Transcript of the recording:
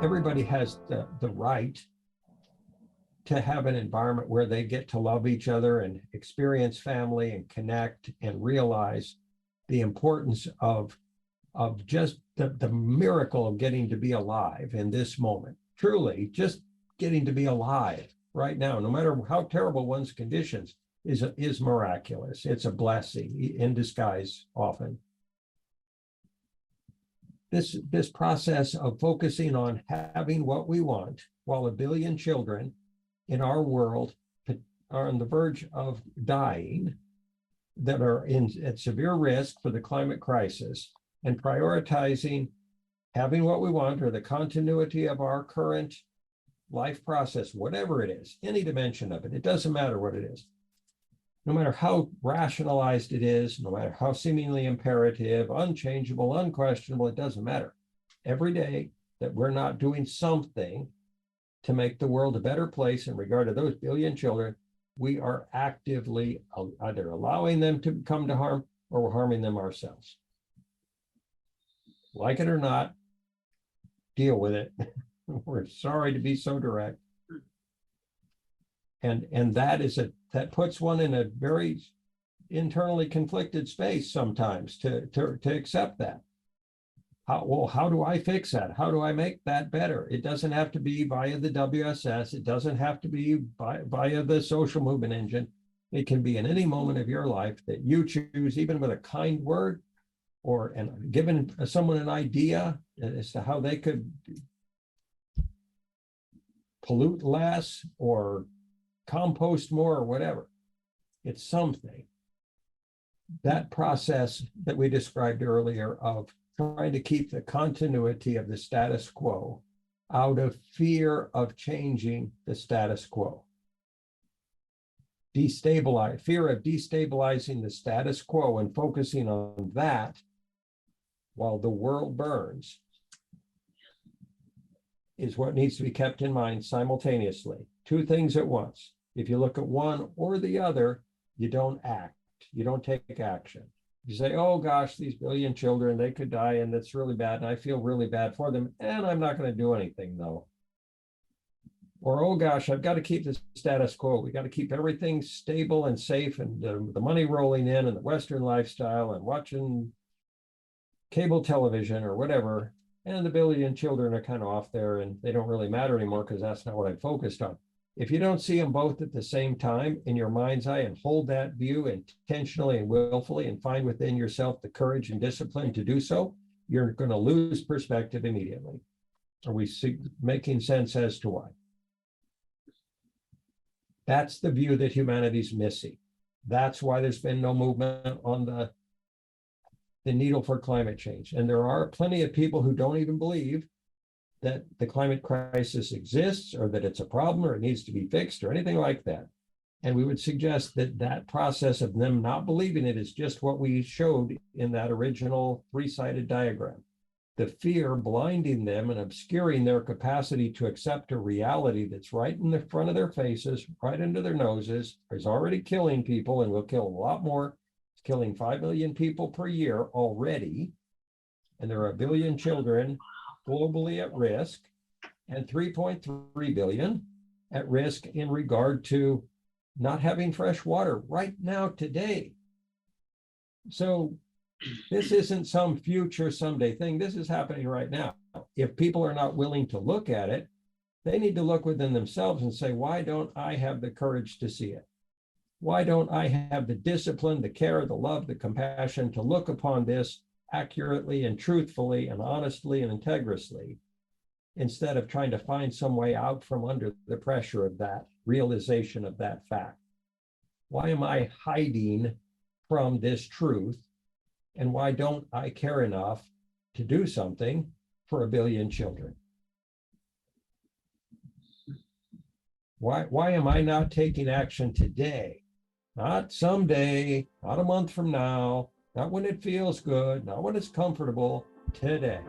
everybody has the right to have an environment where they get to love each other and experience family and connect and realize the importance of just the miracle of getting to be alive in this moment. Truly, just getting to be alive right now, no matter how terrible one's conditions, is miraculous. It's a blessing in disguise often. This process of focusing on having what we want while 1 billion children in our world are on the verge of dying, that are at severe risk for the climate crisis, and prioritizing having what we want or the continuity of our current life process, whatever it is, any dimension of it, it doesn't matter what it is. No matter how rationalized it is, no matter how seemingly imperative, unchangeable, unquestionable, it doesn't matter. Every day that we're not doing something to make the world a better place in regard to those 1 billion children, we are actively either allowing them to come to harm or we're harming them ourselves. Like it or not, deal with it. We're sorry to be so direct. And that puts one in a very internally conflicted space sometimes to accept that. How do I fix that? How do I make that better? It doesn't have to be via the WSS. It doesn't have to be via the social movement engine. It can be in any moment of your life that you choose, even with a kind word, and giving someone an idea as to how they could pollute less or compost more or whatever. It's something. That process that we described earlier of trying to keep the continuity of the status quo out of fear of changing the status quo. Fear of destabilizing the status quo and focusing on that while the world burns is what needs to be kept in mind simultaneously. Two things at once. If you look at one or the other, you don't act. You don't take action. You say, oh gosh, these 1 billion children, they could die and that's really bad and I feel really bad for them and I'm not going to do anything though. Or, oh gosh, I've got to keep the status quo. We got to keep everything stable and safe and the money rolling in and the Western lifestyle and watching cable television or whatever. And the 1 billion children are kind of off there and they don't really matter anymore because that's not what I'm focused on. If you don't see them both at the same time in your mind's eye and hold that view intentionally and willfully and find within yourself the courage and discipline to do so, you're going to lose perspective immediately. Are we making sense as to why? That's the view that humanity's missing. That's why there's been no movement on the needle for climate change. And there are plenty of people who don't even believe that the climate crisis exists or that it's a problem or it needs to be fixed or anything like that. And we would suggest that that process of them not believing it is just what we showed in that original 3-sided diagram. The fear blinding them and obscuring their capacity to accept a reality that's right in the front of their faces, right under their noses, is already killing people and will kill a lot more. It's killing 5 million people per year already. And there are 1 billion children globally at risk and 3.3 billion at risk in regard to not having fresh water right now today. So this isn't some future someday thing. This is happening right now. If people are not willing to look at it, they need to look within themselves and say, why don't I have the courage to see it? Why don't I have the discipline, the care, the love, the compassion to look upon this accurately and truthfully and honestly and integriously, instead of trying to find some way out from under the pressure of that realization of that fact? Why am I hiding from this truth? And why don't I care enough to do something for 1 billion children? Why am I not taking action today? Not someday, not a month from now, not when it feels good, not when it's comfortable, today.